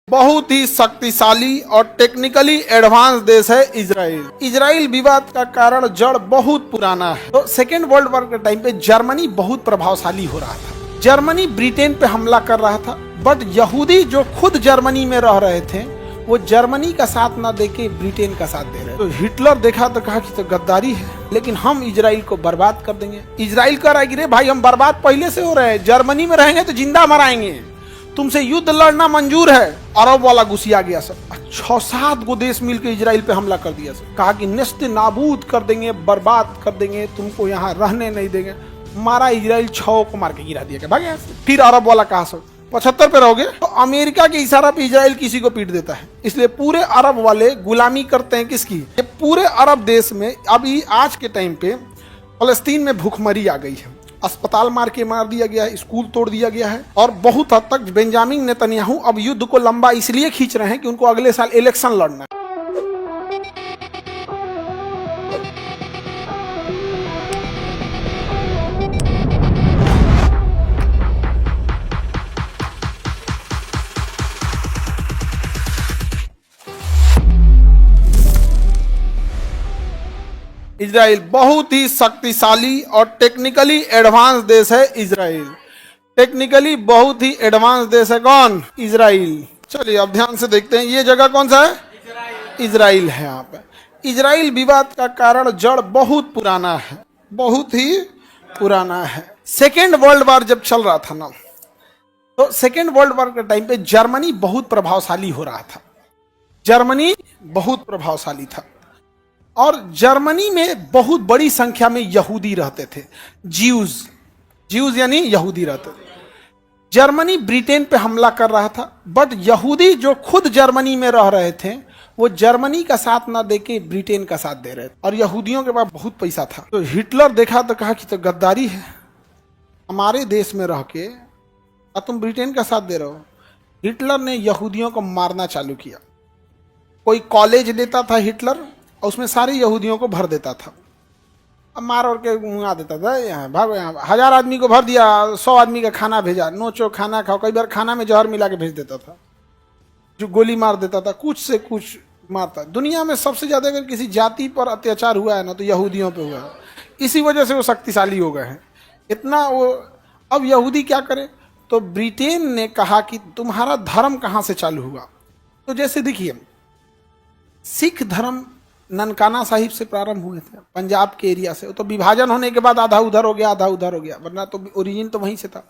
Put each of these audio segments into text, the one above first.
बहुत ही शक्तिशाली और टेक्निकली एडवांस देश है इजराइल। इजराइल विवाद का कारण जड़ बहुत पुराना है। तो सेकेंड वर्ल्ड वॉर के टाइम पे जर्मनी बहुत प्रभावशाली हो रहा था। जर्मनी ब्रिटेन पे हमला कर रहा था, बट यहूदी जो खुद जर्मनी में रह रहे थे वो जर्मनी का साथ ना देके ब्रिटेन का साथ दे रहे। तो हिटलर देखा तो कहा कि तो गद्दारी है, लेकिन हम इजराइल को बर्बाद कर देंगे। इजराइल कह रहा है कि रे भाई हम बर्बाद पहले से हो रहे हैं, जर्मनी में रहेंगे तो जिंदा मराएंगे, तुमसे युद्ध लड़ना मंजूर है। अरब वाला घुसिया गया सब, 6-7 गो देश मिलकर इजराइल पे हमला कर दिया सब। कहा कि नेस्ते नाबूद कर देंगे, बर्बाद कर देंगे, तुमको यहाँ रहने नहीं देंगे। मारा इजराइल 6 को मार के गिरा दिया, भागे। फिर अरब वाला कहा सब 75 पे रहोगे। तो अमेरिका के इशारा पे इजराइल किसी को पीट देता है, इसलिए पूरे अरब वाले गुलामी करते हैं किसकी? ये पूरे अरब देश में अभी आज के टाइम पे फलस्तीन में भूखमरी आ गई है, अस्पताल मार दिया गया है, स्कूल तोड़ दिया गया है, और बहुत हद तक बेंजामिन नेतन्याहू अब युद्ध को लंबा इसलिए खींच रहे हैं कि उनको अगले साल इलेक्शन लड़ना है। इजराइल बहुत ही शक्तिशाली और टेक्निकली एडवांस देश है इजराइल। टेक्निकली बहुत ही एडवांस देश है कौन? इजराइल। चलिए अब ध्यान से देखते हैं ये जगह कौन सा है? इजराइल है। यहाँ पे इजराइल विवाद का कारण जड़ बहुत पुराना है, बहुत ही पुराना है। सेकेंड वर्ल्ड वॉर जब चल रहा था ना, तो सेकेंड वर्ल्ड वॉर के टाइम पे जर्मनी बहुत प्रभावशाली हो रहा था। जर्मनी बहुत प्रभावशाली था और जर्मनी में बहुत बड़ी संख्या में यहूदी रहते थे। ज्यूज यानी यहूदी रहते थे। जर्मनी ब्रिटेन पे हमला कर रहा था, बट यहूदी जो खुद जर्मनी में रह रहे थे वो जर्मनी का साथ ना देके ब्रिटेन का साथ दे रहे थे, और यहूदियों के पास बहुत पैसा था। तो हिटलर देखा तो कहा कि तो गद्दारी है, हमारे देश में रह के और तुम ब्रिटेन का साथ दे रहे हो। हिटलर ने यहूदियों को मारना चालू किया। कोई कॉलेज लेता था हिटलर, उसमें सारे यहूदियों को भर देता था, अब मार और के मुंगा देता था। यहाँ भागो, यहाँ 1000 आदमी को भर दिया, 100 आदमी का खाना भेजा, नोचो खाना खाओ। कई बार खाना में जहर मिला के भेज देता था, जो गोली मार देता था, कुछ से कुछ मारता। दुनिया में सबसे ज्यादा अगर किसी जाति पर अत्याचार हुआ है ना तो यहूदियों पे हुआ है। इसी वजह से वो शक्तिशाली हो गए हैं इतना वो। अब यहूदी क्या करे? तो ब्रिटेन ने कहा कि तुम्हारा धर्म कहाँ से चालू हुआ? तो जैसे देखिए, सिख धर्म ननकाना साहिब से प्रारंभ हुए थे, पंजाब के एरिया से। तो विभाजन होने के बाद आधा उधर हो गया, आधा उधर हो गया, वरना तो ओरिजिन तो वहीं से था।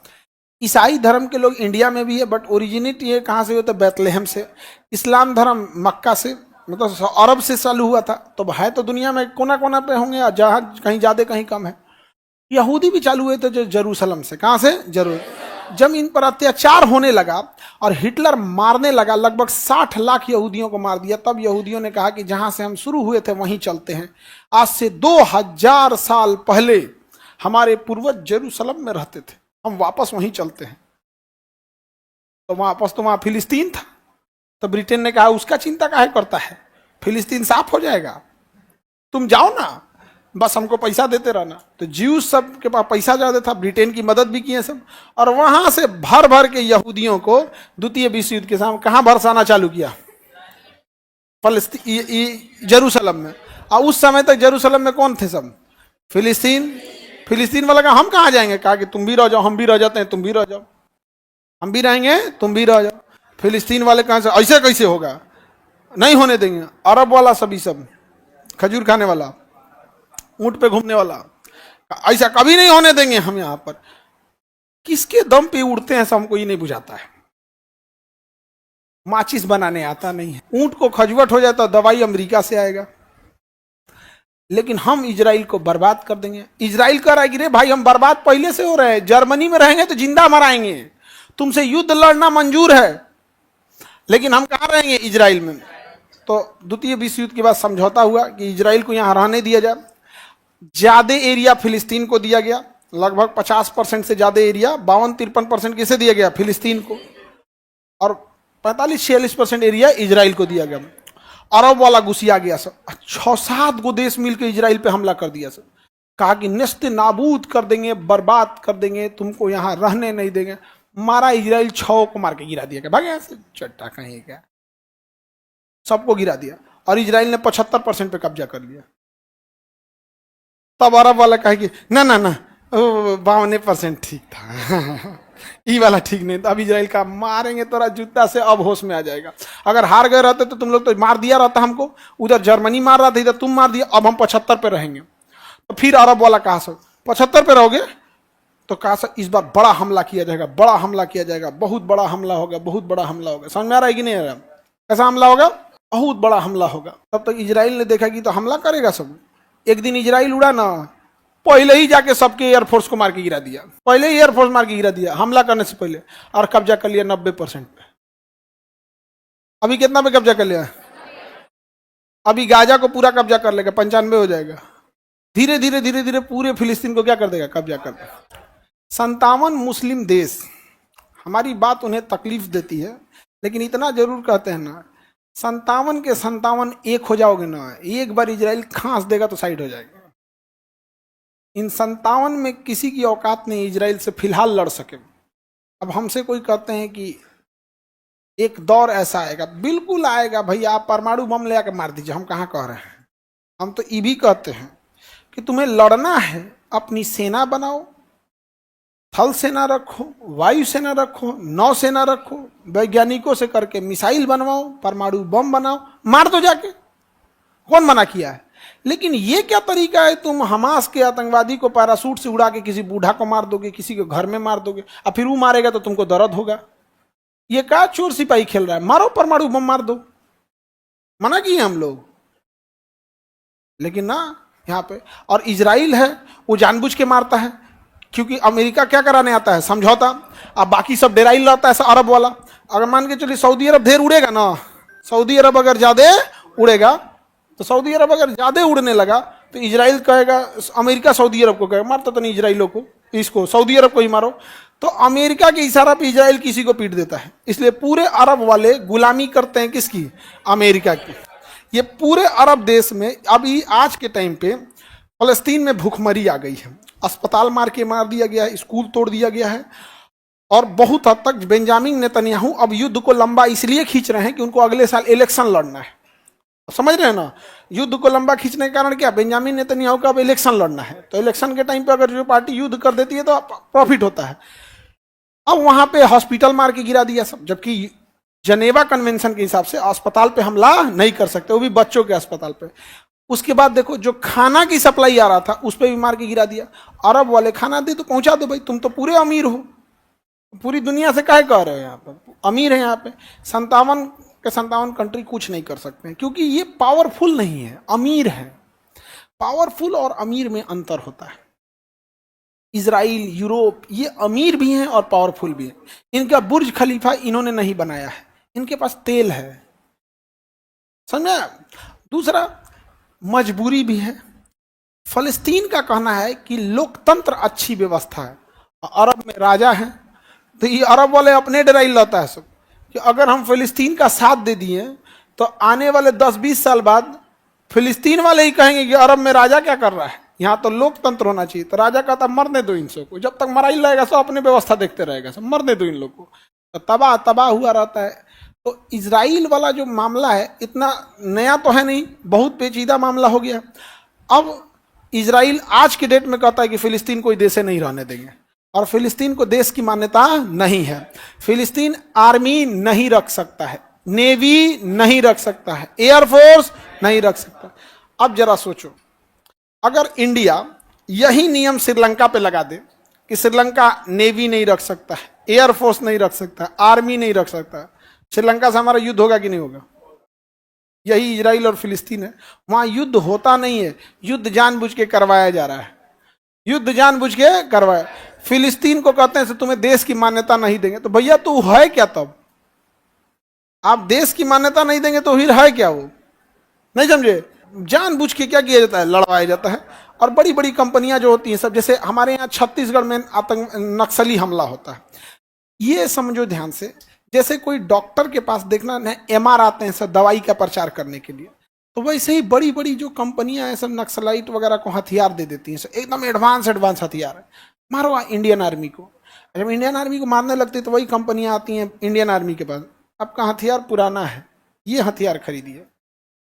ईसाई धर्म के लोग इंडिया में भी है, बट ओरिजिनेट ये कहाँ से हुआ? तो बैतलहम से। इस्लाम धर्म मक्का से, मतलब अरब से चालू हुआ था। तो है तो दुनिया में कोना कोना पे होंगे, जहाँ कहीं ज़्यादा कहीं कम है। यहूदी भी चालू हुए थे जो जेरूसलम से। कहाँ से? जब इन पर अत्याचार होने लगा और हिटलर मारने लगा, लगभग 60 लाख यहूदियों को मार दिया, तब यहूदियों ने कहा कि जहां से हम शुरू हुए थे वहीं चलते हैं। आज से 2000 साल पहले हमारे पूर्वज जेरूसलम में रहते थे, हम वापस वहीं चलते हैं। तो वापस तो वहां फिलिस्तीन था। तो ब्रिटेन ने कहा उसका चिंता काहे करता है, फिलिस्तीन साफ हो जाएगा, तुम जाओ ना, बस हमको पैसा देते रहना। तो ज्यूज सब के पास पैसा ज्यादा था, ब्रिटेन की मदद भी किए सब, और वहां से भर भर के यहूदियों को द्वितीय विश्व युद्ध के सामने कहां बरसाना चालू किया? फलस्तीन, जेरूसलम में। और उस समय तक जेरूसलम में कौन थे? सब फिलिस्तीन वाला कहा हम कहाँ जाएंगे? कहा कि तुम भी रह जाओ, हम भी रह जाते हैं, तुम भी रह जाओ, हम भी रहेंगे, तुम भी रह जाओ। फिलिस्तीन वाले कहां से? ऐसे कैसे होगा, नहीं होने देंगे। अरब वाला सभी सब, खजूर खाने वाला, ऊंट पे घूमने वाला, ऐसा कभी नहीं होने देंगे हम। यहां पर किसके दम पे उड़ते हैं सब हमको ये नहीं बुझाता है। माचिस बनाने आता नहीं है, ऊंट को खजवट हो जाता, दवाई अमेरिका से आएगा, लेकिन हम इजराइल को बर्बाद कर देंगे। इजराइल कह रहा है कि रे भाई हम बर्बाद पहले से हो रहे हैं, जर्मनी में रहेंगे तो जिंदा मराएंगे, तुमसे युद्ध लड़ना मंजूर है, लेकिन हम कहाँ रहेंगे? इजराइल में। तो द्वितीय विश्व युद्ध के बाद समझौता हुआ कि इजराइल को यहां रहने दिया जाए। ज्यादा एरिया फिलिस्तीन को दिया गया, लगभग 50% से ज्यादा एरिया, 52-53% किसे दिया गया? फिलिस्तीन को, और 45-46% एरिया इजराइल को दिया गया। अरब वाला घुसिया गया सब, 6-7 गो देश मिलकर इजराइल पे हमला कर दिया सब। कहा कि नेस्ते नाबूद कर देंगे, बर्बाद कर देंगे, तुमको यहाँ रहने नहीं देंगे। मारा, इजराइल 6 को मार के गिरा दिया, क्या भागे ऐसे चट्टा कहीं क्या, सबको गिरा दिया, और इजराइल ने 75% पे कब्जा कर लिया। तब अरब वाला कहे कि ना ना ना 52% ठीक था ई वाला ठीक नहीं था। अब इजराइल का मारेंगे तोरा जूता से, अब होश में आ जाएगा। अगर हार गए रहते तो तुम लोग तो मार दिया रहता हमको, उधर जर्मनी मार रहा था, इधर तुम मार दिया, अब हम 75 पे रहेंगे। तो फिर अरब वाला कहा सर 75 पे रहोगे, तो कहा सर इस बार बड़ा हमला किया जाएगा, बड़ा हमला किया जाएगा, बहुत बड़ा हमला होगा, बहुत बड़ा हमला होगा। समझ में आ रहा है कि नहीं आ रहा? कैसा हमला होगा? बहुत बड़ा हमला होगा। तब तक इजराइल ने देखा कि तो हमला करेगा सब। एक दिन इजराइल उड़ा ना, पहले ही जाके सबके एयरफोर्स को मार के गिरा दिया, पहले ही एयरफोर्स मार के गिरा दिया हमला करने से पहले, और कब्जा कर लिया 90% पे। अभी कितना पे कब्जा कर लिया? अभी गाजा को पूरा कब्जा कर लेगा, 95 हो जाएगा। धीरे धीरे धीरे धीरे पूरे फिलिस्तीन को क्या कर देगा? कब्जा कर देगा। 57 मुस्लिम देश, हमारी बात उन्हें तकलीफ देती है, लेकिन इतना जरूर कहते हैं ना, 57 के 57 एक हो जाओगे ना, एक बार इजराइल खांस देगा तो साइड हो जाएगा। इन 57 में किसी की औकात नहीं इजराइल से फिलहाल लड़ सके। अब हमसे कोई कहते हैं कि एक दौर ऐसा आएगा, बिल्कुल आएगा भैया, आप परमाणु बम ले आकर मार दीजिए, हम कहाँ कह रहे हैं। हम तो ये भी कहते हैं कि तुम्हें लड़ना है, अपनी सेना बनाओ, थल सेना रखो, वायु सेना रखो, नौ सेना रखो, वैज्ञानिकों से करके मिसाइल बनवाओ, परमाणु बम बनाओ, मार दो जाके। कौन मना किया है? लेकिन ये क्या तरीका है, तुम हमास के आतंकवादी को पैरासूट से उड़ा के किसी बूढ़ा को मार दोगे, किसी के घर में मार दोगे, और फिर वो मारेगा तो तुमको दर्द होगा। ये क्या चोर सिपाही खेल रहा है? मारो परमाणु बम मार दो, मना किए हम लोग। लेकिन ना यहाँ पे, और इजराइल है वो जानबूझ के मारता है, क्योंकि अमेरिका क्या कराने आता है? समझौता। अब बाकी सब डेराइल रहता है अरब वाला। अगर मान के चलिए सऊदी अरब ढेर उड़ेगा ना, सऊदी अरब अगर ज्यादा उड़ेगा, तो सऊदी अरब अगर ज्यादा उड़ने लगा तो इजराइल कहेगा, अमेरिका सऊदी अरब को कहेगा मारता तो नहीं इजराइलों को, इसको सऊदी अरब को ही मारो। तो अमेरिका के इशारा पे इजराइल किसी को पीट देता है। इसलिए पूरे अरब वाले गुलामी करते हैं किसकी? अमेरिका की। ये पूरे अरब देश में अभी आज के टाइम पे फलस्तीन में भूखमरी आ गई है, अस्पताल मार दिया गया है, स्कूल तोड़ दिया गया है, और बहुत हद तक बेंजामिन नेतन्याहू अब युद्ध को लंबा इसलिए खींच रहे हैं कि उनको अगले साल इलेक्शन लड़ना है। समझ रहे हैं ना? युद्ध को लंबा खींचने के कारण क्या? बेंजामिन नेतन्याहू का अब इलेक्शन लड़ना है, तो इलेक्शन के टाइम पे अगर जो पार्टी युद्ध कर देती है तो प्रॉफिट होता है। अब वहां पे हॉस्पिटल मार के गिरा दिया सब, जबकि जनेवा कन्वेंशन के हिसाब से अस्पताल पे हमला नहीं कर सकते, वो भी बच्चों के अस्पताल पे। उसके बाद देखो जो खाना की सप्लाई आ रहा था उस पर भी मार के गिरा दिया। अरब वाले खाना दे तो पहुंचा दो भाई, तुम तो पूरे अमीर हो, पूरी दुनिया से काहे कह रहे हो, यहाँ पर अमीर है। यहाँ पे 57 के 57 कंट्री कुछ नहीं कर सकते हैं, क्योंकि ये पावरफुल नहीं है, अमीर है। पावरफुल और अमीर में अंतर होता है। इजराइल, यूरोप, ये अमीर भी हैं और पावरफुल भी हैं। इनका बुर्ज खलीफा इन्होंने नहीं बनाया है, इनके पास तेल है, समझे? दूसरा मजबूरी भी है। फलस्तीन का कहना है कि लोकतंत्र अच्छी व्यवस्था है, अरब में राजा है, तो ये अरब वाले अपने डराई लाता है सब कि अगर हम फिलिस्तीन का साथ दे दिए तो आने वाले 10-20 साल बाद फिलिस्तीन वाले ही कहेंगे कि अरब में राजा क्या कर रहा है, यहाँ तो लोकतंत्र होना चाहिए। तो राजा कहता मरने दो इन सबको, जब तक मरा ही रहेगा सब अपने व्यवस्था देखते रहेगा, सब मरने दो इन लोग को। तो तबाह हुआ रहता है। तो इजराइल वाला जो मामला है इतना नया तो है नहीं, बहुत पेचीदा मामला हो गया। अब इजराइल आज के डेट में कहता है कि फिलिस्तीन कोई देश नहीं रहने देंगे, और फिलिस्तीन को देश की मान्यता नहीं है। फिलिस्तीन आर्मी नहीं रख सकता है, नेवी नहीं रख सकता है, एयरफोर्स नहीं रख सकता। अब जरा सोचो, अगर इंडिया यही नियम श्रीलंका पे लगा दे कि श्रीलंका नेवी नहीं रख सकता है, एयरफोर्स नहीं रख सकता, आर्मी नहीं रख सकता, श्रीलंका से हमारा युद्ध होगा कि नहीं होगा? यही इजराइल और फिलिस्तीन है, वहां युद्ध होता नहीं है, युद्ध जानबूझ के करवाया जा रहा है, युद्ध जानबूझ के करवाया। फिलिस्तीन को कहते हैं तुम्हें देश की मान्यता नहीं देंगे, तो भैया तू है क्या? तब आप देश की मान्यता नहीं देंगे तो फिर है क्या? वो नहीं समझे? जानबूझ के क्या किया जाता है? लड़वाया जाता है। और बड़ी बड़ी कंपनियां जो होती हैं सब, जैसे हमारे यहाँ छत्तीसगढ़ में नक्सली हमला होता है, ये समझो ध्यान से, जैसे कोई डॉक्टर के पास देखना न एमआर आते हैं सब दवाई का प्रचार करने के लिए, तो वैसे ही बड़ी बड़ी जो कंपनियां हैं सब नक्सलाइट वगैरह को हथियार दे देती हैं, एकदम एडवांस हथियार है, मारो इंडियन आर्मी को। जब इंडियन आर्मी को मारने लगती तो वही कंपनियां आती हैं इंडियन आर्मी के पास, आपका हथियार पुराना है, ये हथियार खरीदिए,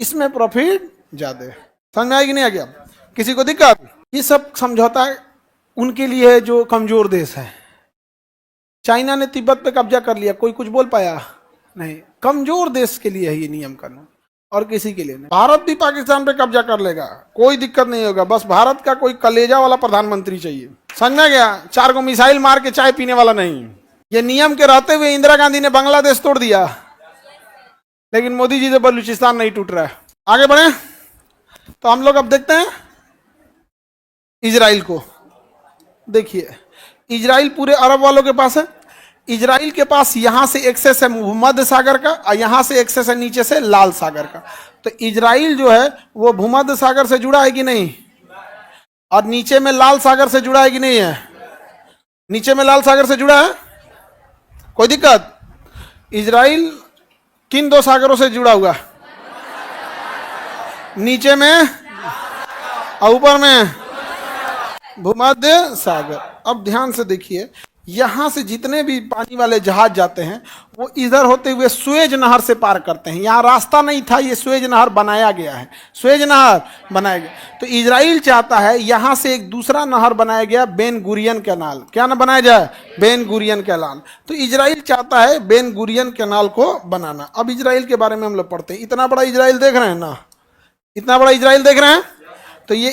इसमें प्रॉफिट ज्यादा है। समझ में आएगी नहीं आ गया? किसी को दिक्कत? ये सब समझौता उनके लिए है जो कमजोर देश है। चाइना ने तिब्बत पे कब्जा कर लिया, कोई कुछ बोल पाया नहीं। कमजोर देश के लिए है ये नियम कानून, और किसी के लिए नहीं। भारत भी पाकिस्तान पे कब्जा कर लेगा, कोई दिक्कत नहीं होगा, बस भारत का कोई कलेजा वाला प्रधानमंत्री चाहिए। समझ में गया? 4 को मिसाइल मार के चाय पीने वाला नहीं। ये नियम के रहते हुए इंदिरा गांधी ने बांग्लादेश तोड़ दिया, लेकिन मोदी जी से बलूचिस्तान नहीं टूट रहा है। आगे बढ़े तो हम लोग अब देखते हैं इजराइल को। देखिए इजराइल पूरे अरब वालों के पास है। इजराइल के पास यहां से एक्सेस है भूमध्य सागर का, और यहां से एक्सेस है नीचे से लाल सागर का। तो इजराइल जो है वो भूमध्य सागर से जुड़ा है कि नहीं, और नीचे में लाल सागर से जुड़ा है कि नहीं है? नीचे में लाल सागर से जुड़ा है, कोई दिक्कत? इजराइल किन 2 सागरों से जुड़ा हुआ? नीचे में और ऊपर में भूमध्य सागर। अब ध्यान से देखिए, यहां से जितने भी पानी वाले जहाज जाते हैं वो इधर होते हुए सुएज नहर से पार करते हैं। यहां रास्ता नहीं था, ये सुएज नहर बनाया गया है, सुएज नहर बनाया गया। तो इजराइल चाहता है यहां से एक दूसरा नहर बनाया गया, बेन गुरियन कैनाल। क्या ना बनाया जाए? Ben Gurion canal. तो इजराइल चाहता है बेन गुरियन कैनाल को बनाना। अब इजराइल के बारे में हम लोग पढ़ते हैं। इतना बड़ा इजराइल देख रहे हैं ना, इतना बड़ा इजराइल देख रहे हैं। तो ये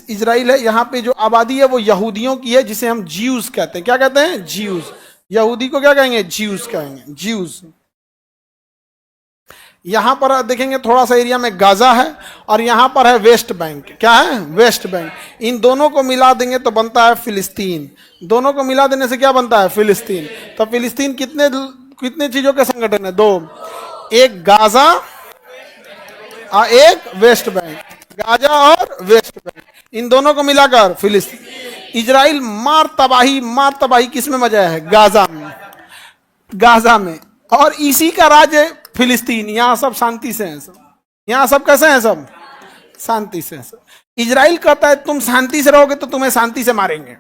इजराइल है, यहाँ पे जो आबादी है वो यहूदियों की है, जिसे हम ज्यूज कहते हैं। क्या कहते हैं? ज्यूज। यहूदी को क्या कहेंगे? ज्यूज कहेंगे, ज्यूज। यहां पर देखेंगे थोड़ा सा एरिया में गाजा है, और यहां पर है वेस्ट बैंक। क्या है? West Bank. इन दोनों को मिला देंगे तो बनता है फिलिस्तीन। दोनों को मिला देने से क्या बनता है? फिलिस्तीन। तो फिलिस्तीन कितने चीजों के संगठन है? 2, एक गाजा और एक वेस्ट बैंक। गाजा और वेस्ट बैंक, इन दोनों को मिलाकर फिलिस्तीन। इजराइल मार तबाही किस में मजा है? गाजा में, गाजा में। और इसी का राज्य फिलिस्तीन। यहां सब शांति से हैं, सब यहां सब कैसे हैं? सब शांति से हैं सब। इजराइल कहता है तुम शांति से रहोगे तो तुम्हें शांति से मारेंगे,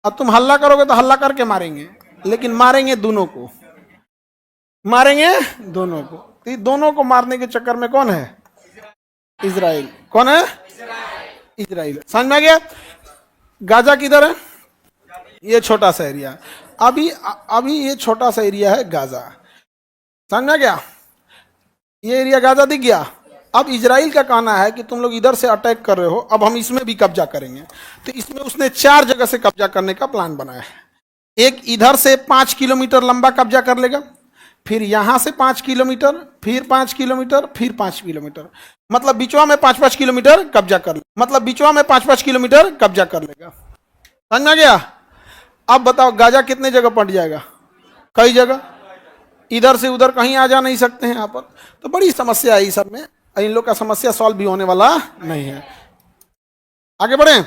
और तुम हल्ला करोगे तो हल्ला करके मारेंगे, लेकिन मारेंगे दोनों को, मारेंगे दोनों को। तो दोनों को मारने के चक्कर में कौन है? इजराइल। कौन है? इजराइल। समझ में आ गया? गाजा किधर है? ये छोटा सा एरिया। अभी ये छोटा सा एरिया है गाजा। समझ में आ गया? ये एरिया गाजा दिख गया। अब इजराइल का कहना है कि तुम लोग इधर से अटैक कर रहे हो, अब हम इसमें भी कब्जा करेंगे। तो इसमें उसने 4 जगह से कब्जा करने का प्लान बनाया है। एक इधर से 5 किलोमीटर लंबा कब्जा कर लेगा, फिर यहां से 5 किलोमीटर, फिर 5 किलोमीटर, फिर 5 किलोमीटर, मतलब बिचवा में 5-5 किलोमीटर कब्जा कर ले, मतलब बिचवा में 5-5 किलोमीटर कब्जा कर लेगा। समझ में गया? अब बताओ गाजा कितने जगह पट जाएगा? कई जगह। इधर से उधर कहीं आ जा नहीं सकते हैं यहाँ पर। तो बड़ी समस्या है इस सब में, इन लोग का समस्या सॉल्व भी होने वाला नहीं है। आगे बढ़े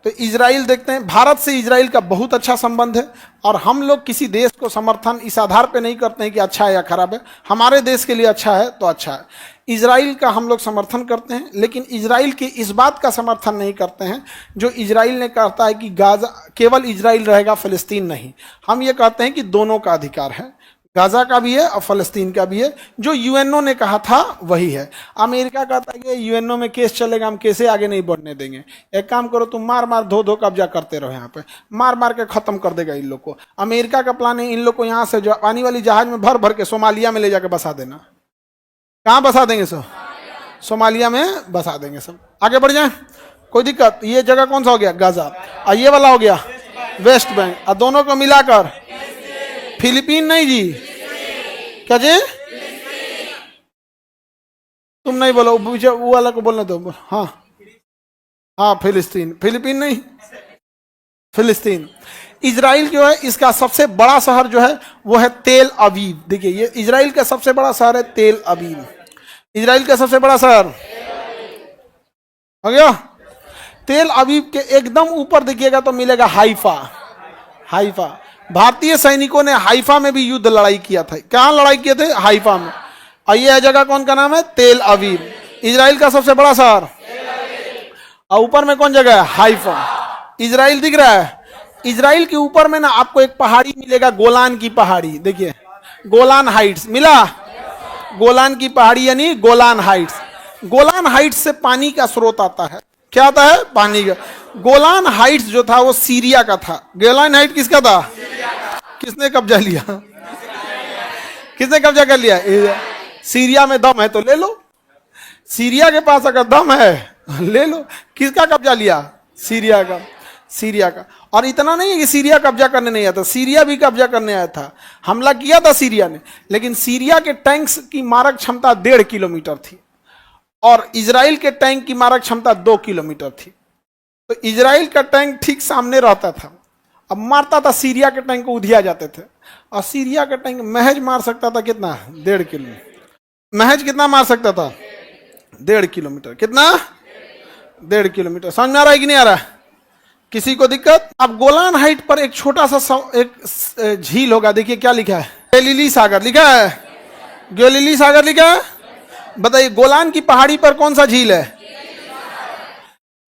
तो इजराइल देखते हैं। भारत से इजराइल का बहुत अच्छा संबंध है, और हम लोग किसी देश को समर्थन इस आधार पे नहीं करते हैं कि अच्छा है या खराब है। हमारे देश के लिए अच्छा है तो अच्छा है। इजराइल का हम लोग समर्थन करते हैं, लेकिन इजराइल के इस बात का समर्थन नहीं करते हैं जो इजराइल ने कहता है कि गाजा केवल इजराइल रहेगा, फिलिस्तीन नहीं। हम ये कहते हैं कि दोनों का अधिकार है, गाजा का भी है और फलस्तीन का भी है। जो यूएनओ ने कहा था वही है। अमेरिका कहता है कि यूएनओ में केस चलेगा, हम केसे आगे नहीं बढ़ने देंगे। एक काम करो, तुम मार मार धो कब्जा करते रहो, यहाँ पे मार मार के खत्म कर देगा इन लोग को। अमेरिका का प्लान है इन लोग को यहाँ से पानी वाली जहाज में भर भर के सोमालिया में ले जाकर बसा देना। कहाँ बसा देंगे सब? सोमालिया में बसा देंगे सब। आगे बढ़ जाए, कोई दिक्कत? ये जगह कौन सा हो गया? गाजा। और ये वाला हो गया वेस्ट बैंक। और दोनों को मिलाकर फिलीपीन नहीं जी, क्या जी? तुम नहीं बोलो, वो वाला को बोलने दो। हाँ हाँ, फिलिस्तीन। फिलीपीन नहीं, फिलिस्तीन। इजराइल जो है इसका सबसे बड़ा शहर जो है वो है तेल अवीव। देखिए ये इजराइल का सबसे बड़ा शहर है तेल अवीव। इजराइल का सबसे बड़ा शहर हो गया। तेल अवीव के एकदम ऊपर देखिएगा तो मिलेगा हाइफा। हाइफा, भारतीय सैनिकों ने हाइफा में भी युद्ध लड़ाई किया था। कहाँ लड़ाई किए थे? हाइफा में। और यह जगह कौन का नाम है? तेल अवीव। इजराइल का सबसे बड़ा शहर। और ऊपर में कौन जगह है? हाइफा। इजराइल दिख रहा है, इजराइल के ऊपर में ना आपको एक पहाड़ी मिलेगा, गोलान की पहाड़ी। देखिए गोलान हाइट्स मिला, गोलान की पहाड़ी यानी गोलान हाइट्स। गोलान हाइट्स से पानी का स्रोत आता है। क्या आता है? पानी का। गोलान हाइट्स जो था वो सीरिया का था। गोलान हाइट किसका था? किसने कब्जा लिया? किसने कब्जा कर लिया? सीरिया में दम है तो ले लो, सीरिया के पास अगर दम है ले लो। किसका कब्जा लिया? सीरिया का। सीरिया का। और इतना नहीं है कि सीरिया कब्जा करने नहीं आया था, सीरिया भी कब्जा करने आया था। हमला किया था सीरिया ने, लेकिन सीरिया के टैंक्स की मारक क्षमता 1.5 किलोमीटर थी और इजराइल के टैंक की मारक क्षमता 2 किलोमीटर थी। तो इजराइल का टैंक ठीक सामने रहता था, अब मारता था सीरिया के टैंक को, उधिया जाते थे। और सीरिया का टैंक महज मार सकता था कितना? 1.5 किलोमीटर। महज कितना मार सकता था? 1.5 किलोमीटर। कितना? 1.5 किलोमीटर। समझ में आ रहा है कि नहीं आ रहा? किसी को दिक्कत? अब गोलान हाइट पर एक छोटा सा एक झील होगा। देखिए क्या लिखा है? गैलीली सागर लिखा है। गैलीली सागर लिखा है। बताइए गोलान की पहाड़ी पर कौन सा झील है?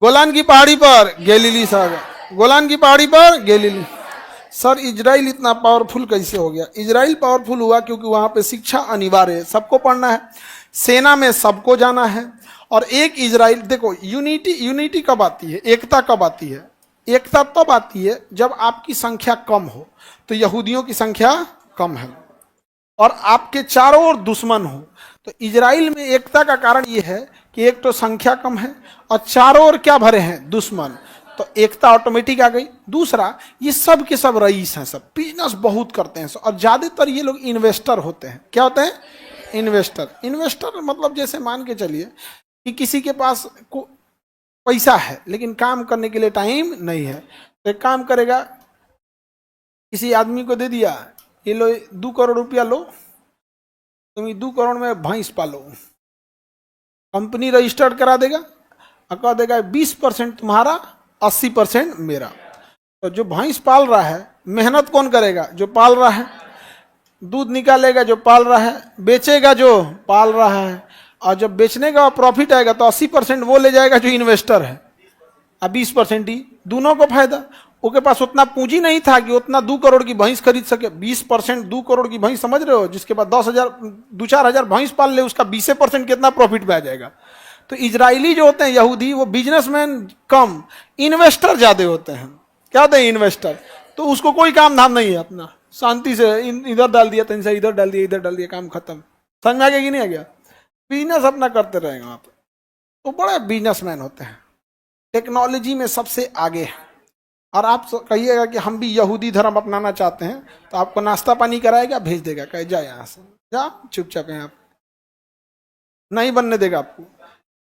गोलान की पहाड़ी पर गैलीली सागर। गोलान की पहाड़ी पर गैलीली। सर इजराइल इतना पावरफुल कैसे हो गया? इजराइल पावरफुल हुआ क्योंकि वहां पे शिक्षा अनिवार्य है, सबको पढ़ना है, सेना में सबको जाना है। और एक इजराइल, देखो यूनिटी कब आती है? एकता कब आती है? एकता तब आती है जब आपकी संख्या कम हो। तो यहूदियों की संख्या कम है और आपके चारों ओर दुश्मन हो। तो इजराइल में एकता का कारण यह है कि एक तो संख्या कम है और चारों ओर क्या भरे हैं? दुश्मन। तो एकता ऑटोमेटिक आ गई। दूसरा, ये सब के सब रईस हैं, सब बिजनेस बहुत करते हैं और ज्यादातर ये लोग इन्वेस्टर होते हैं। क्या होते हैं? इन्वेस्टर। इन्वेस्टर मतलब जैसे मान के चलिए कि किसी के पास पैसा है लेकिन काम करने के लिए टाइम नहीं है, तो एक काम करेगा, किसी आदमी को दे दिया, ये लो 2 करोड़ रुपया लो, तुम 2 करोड़ में भैंस पालो। कंपनी रजिस्टर्ड करा देगा और कह देगा 20% तुम्हारा, 80% मेरा। तो जो भैंस पाल रहा है, मेहनत कौन करेगा? जो पाल रहा है। दूध निकालेगा जो पाल रहा है, बेचेगा जो पाल रहा है, और जब बेचने का प्रॉफिट आएगा तो 80% वो ले जाएगा जो इन्वेस्टर है और 20% ही दोनों को फायदा। उसके पास उतना पूंजी नहीं था कि उतना 2 करोड़ की भैंस खरीद सके। 20% 2 करोड़ की भैंस, समझ रहे हो? जिसके बाद 10,000 2-4 हजार भैंस पाल ले, उसका 20% कितना प्रॉफिट में आ जाएगा। तो इजरायली जो होते हैं यहूदी, वो बिजनेसमैन कम, इन्वेस्टर ज्यादा होते हैं। क्या होते हैं? इन्वेस्टर। तो उसको कोई काम धाम नहीं है, अपना शांति से इधर डाल दिया, तीन से इधर डाल दिया, इधर डाल दिया, काम खत्म। समझ में आ गया कि नहीं आ गया? बिजनेस अपना करते रहेंगे वहां पर। तो बड़े बिजनेसमैन होते हैं, टेक्नोलॉजी में सबसे आगे है। और आप कहिएगा कि हम भी यहूदी धर्म अपनाना चाहते हैं, तो आपको नाश्ता पानी कराएगा, भेज देगा, कहे जा यहाँ से, जा चुपचाप यहाँ। नहीं बनने देगा आपको।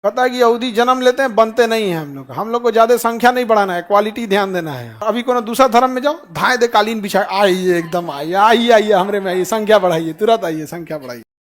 पता है कि यहूदी जन्म लेते हैं, बनते नहीं है। हम लोग को ज्यादा संख्या नहीं बढ़ाना है, क्वालिटी ध्यान देना है। अभी कोनो दूसरा धर्म में जाओ, धाए दे कालीन बिछा, आइए एकदम आइए, आइए आइए हमरे में आइए, संख्या बढ़ाइए, तुरंत आइए, संख्या बढ़ाइए।